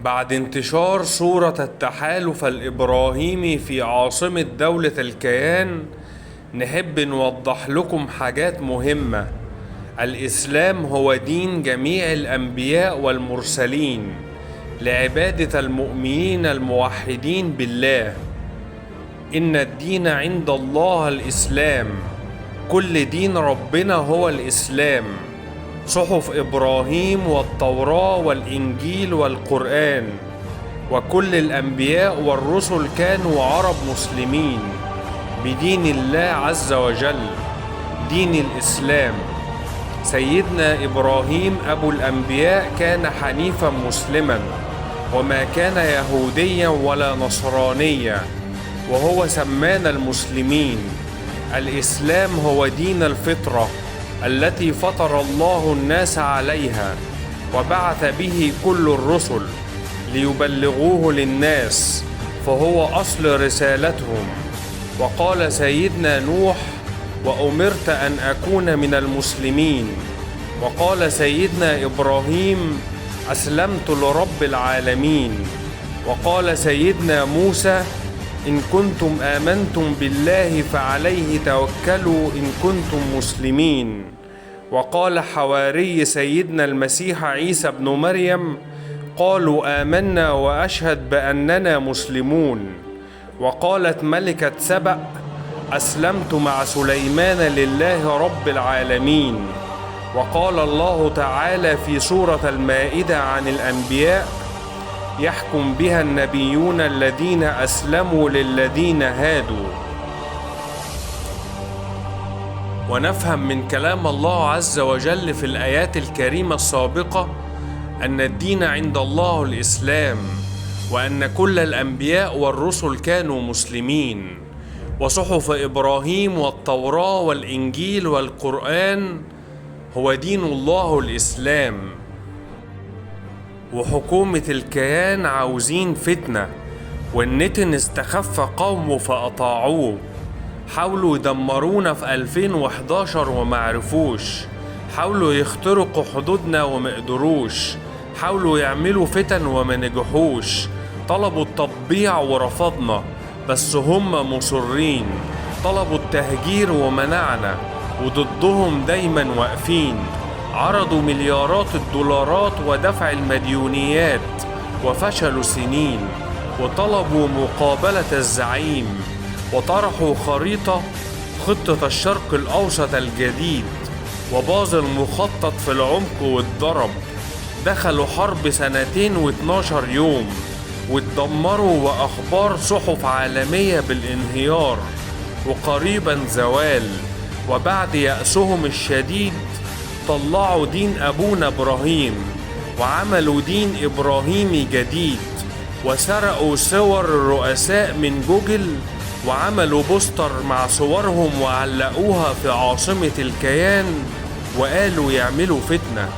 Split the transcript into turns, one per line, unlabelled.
بعد انتشار صورة التحالف الإبراهيمي في عاصمة دولة الكيان، نحب نوضح لكم حاجات مهمة. الإسلام هو دين جميع الأنبياء والمرسلين لعبادة المؤمنين الموحدين بالله. إن الدين عند الله الإسلام، كل دين ربنا هو الإسلام. صحف إبراهيم والتوراة والإنجيل والقرآن، وكل الأنبياء والرسل كانوا عرب مسلمين بدين الله عز وجل، دين الإسلام. سيدنا إبراهيم أبو الأنبياء كان حنيفا مسلما، وما كان يهوديا ولا نصرانيا، وهو سمانا المسلمين. الإسلام هو دين الفطرة التي فطر الله الناس عليها، وبعث به كل الرسل ليبلغوه للناس، فهو أصل رسالتهم. وقال سيدنا نوح: وأمرت أن أكون من المسلمين. وقال سيدنا إبراهيم: أسلمت لرب العالمين. وقال سيدنا موسى: إن كنتم آمنتم بالله فعليه توكلوا إن كنتم مسلمين. وقال حواري سيدنا المسيح عيسى بن مريم: قالوا آمنا وأشهد بأننا مسلمون. وقالت ملكة سبأ: أسلمت مع سليمان لله رب العالمين. وقال الله تعالى في سورة المائدة عن الأنبياء: يحكم بها النبيون الذين أسلموا للذين هادوا. ونفهم من كلام الله عز وجل في الآيات الكريمة السابقة أن الدين عند الله الإسلام، وأن كل الأنبياء والرسل كانوا مسلمين. وصحف إبراهيم والتوراة والإنجيل والقرآن هو دين الله الإسلام. وحكومة الكيان عاوزين فتنة، والنتن استخف قومه فأطاعوه. حاولوا يدمرونا في 2011 ومعرفوش، حاولوا يخترقوا حدودنا ومقدروش، حاولوا يعملوا فتن وما نجحوش، طلبوا التطبيع ورفضنا بس هم مصرين، طلبوا التهجير ومنعنا وضدهم دايما واقفين. عرضوا مليارات الدولارات ودفع المديونيات وفشلوا سنين، وطلبوا مقابلة الزعيم، وطرحوا خطة الشرق الأوسط الجديد، وباظ المخطط في العمق والضرب. دخلوا حرب 2 و12 يوم واتدمروا، وأخبار صحف عالمية بالانهيار وقريبا زوال. وبعد يأسهم الشديد طلعوا دين أبونا إبراهيم وعملوا دين إبراهيمي جديد، وسرقوا صور الرؤساء من جوجل وعملوا بوستر مع صورهم وعلقوها في عاصمة الكيان، وقالوا يعملوا فتنة.